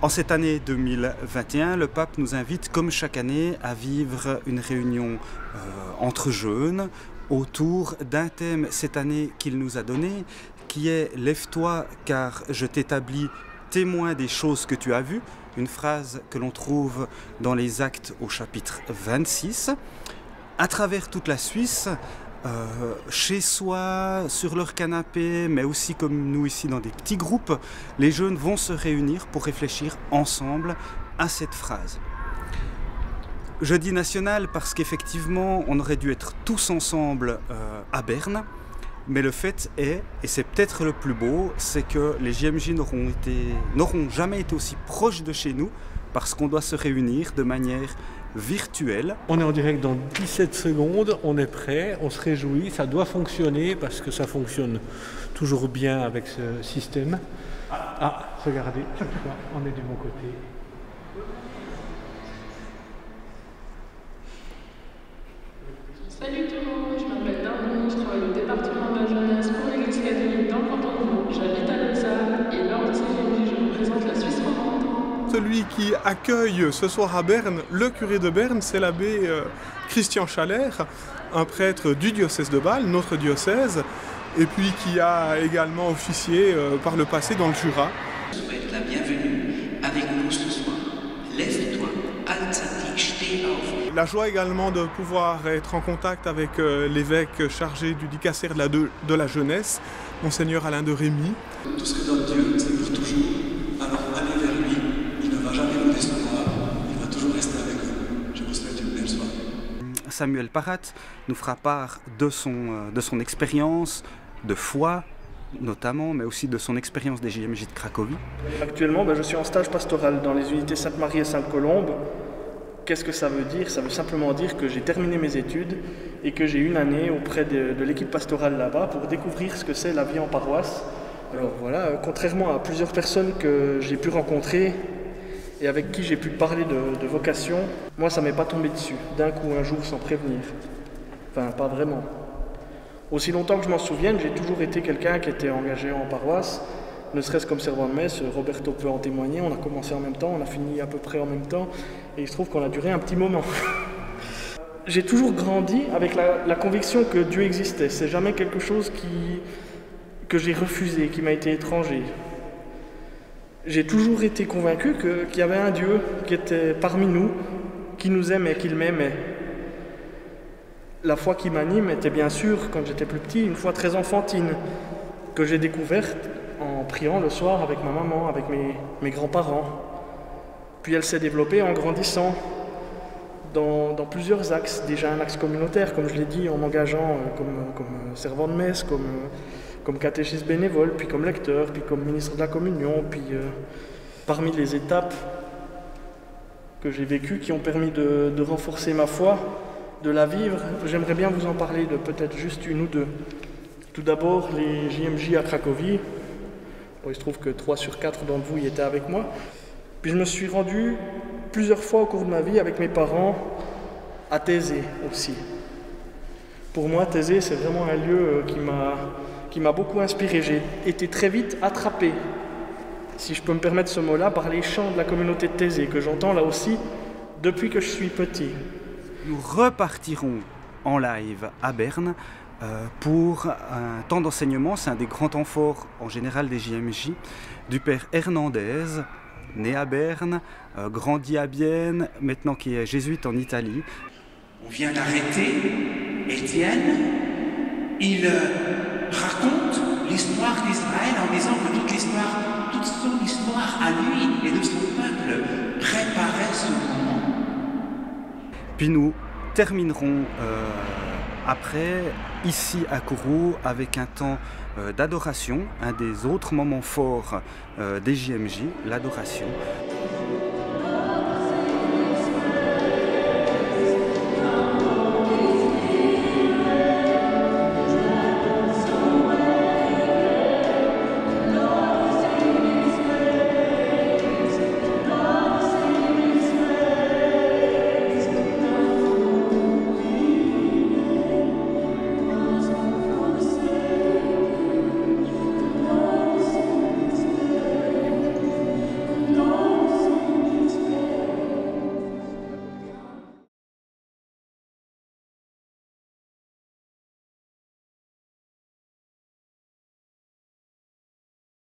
En cette année 2021, le pape nous invite, comme chaque année, à vivre une réunion entre jeunes autour d'un thème cette année qu'il nous a donné, qui est « Lève-toi car je t'établis témoin des choses que tu as vues », une phrase que l'on trouve dans les Actes au chapitre 26. À travers toute la Suisse, chez soi, sur leur canapé, mais aussi comme nous ici dans des petits groupes, les jeunes vont se réunir pour réfléchir ensemble à cette phrase. Je dis national parce qu'effectivement, on aurait dû être tous ensemble à Berne, mais le fait est, et c'est peut-être le plus beau, c'est que les JMJ n'auront jamais été aussi proches de chez nous parce qu'on doit se réunir de manière virtuelle. On est en direct dans 17 secondes, on est prêt, on se réjouit, ça doit fonctionner parce que ça fonctionne toujours bien avec ce système. Ah, regardez, on est du bon côté. Salut tout le monde, je m'appelle Darwin, je travaille au département de la jeunesse pour l'Église catholique dans le canton de Vaud. J'habite à Lausanne et lors de ces JMJ, je représente la Suisse romande. Celui qui accueille ce soir à Berne, le curé de Berne, c'est l'abbé Christian Schaller, un prêtre du diocèse de Bâle, notre diocèse, et puis qui a également officié par le passé dans le Jura. Je souhaite la bienvenue avec nous ce soir. Lève-toi, Alzati, steh auf. La joie également de pouvoir être en contact avec l'évêque chargé du dicastère de la jeunesse, Monseigneur Alain de Rémy. Tout ce que donne Dieu, c'est pour toujours. Alors allez vers lui, il ne va jamais vous décevoir, il va toujours rester avec vous. Je vous souhaite une belle soirée. Samuel Parat nous fera part de son expérience de foi, notamment, mais aussi de son expérience des JMJ de Cracovie. Actuellement, je suis en stage pastoral dans les unités Sainte-Marie et Sainte-Colombe. Qu'est-ce que ça veut dire? Ça veut simplement dire que j'ai terminé mes études et que j'ai une année auprès de l'équipe pastorale là-bas pour découvrir ce que c'est la vie en paroisse. Alors voilà, contrairement à plusieurs personnes que j'ai pu rencontrer et avec qui j'ai pu parler de vocation, moi ça m'est pas tombé dessus, d'un coup, un jour, sans prévenir. Enfin, pas vraiment. Aussi longtemps que je m'en souvienne, j'ai toujours été quelqu'un qui était engagé en paroisse, ne serait-ce comme servant de messe. Roberto peut en témoigner, on a commencé en même temps, on a fini à peu près en même temps, et il se trouve qu'on a duré un petit moment. J'ai toujours grandi avec la conviction que Dieu existait. C'est jamais quelque chose que j'ai refusé, qui m'a été étranger. J'ai toujours été convaincu qu'il y avait un Dieu qui était parmi nous, qui nous aimait, qu'il m'aimait. La foi qui m'anime était bien sûr, quand j'étais plus petit, une foi très enfantine, que j'ai découverte en priant le soir avec ma maman, avec mes grands-parents. Puis elle s'est développée en grandissant dans plusieurs axes. Déjà un axe communautaire, comme je l'ai dit, en m'engageant comme servant de messe, comme catéchiste bénévole, puis comme lecteur, puis comme ministre de la communion, puis parmi les étapes que j'ai vécues qui ont permis de renforcer ma foi, de la vivre, j'aimerais bien vous en parler de peut-être juste une ou deux. Tout d'abord, les JMJ à Cracovie. Bon, il se trouve que 3 sur 4 d'entre vous y étaient avec moi. Puis je me suis rendu plusieurs fois au cours de ma vie avec mes parents à Thésée aussi. Pour moi, Thésée, c'est vraiment un lieu qui m'a beaucoup inspiré. J'ai été très vite attrapé, si je peux me permettre ce mot-là, par les chants de la communauté de Thésée, que j'entends là aussi depuis que je suis petit. Nous repartirons en live à Berne pour un temps d'enseignement. C'est un des grands temps forts en général des JMJ, du père Hernandez, né à Berne, grandi à Bienne, maintenant qui est jésuite en Italie. On vient d'arrêter Étienne. Il raconte l'histoire d'Israël en disant que toute son histoire à lui et de son peuple préparait ce moment. Puis nous terminerons après, ici à Kourou, avec un temps d'adoration, un des autres moments forts des JMJ, l'adoration.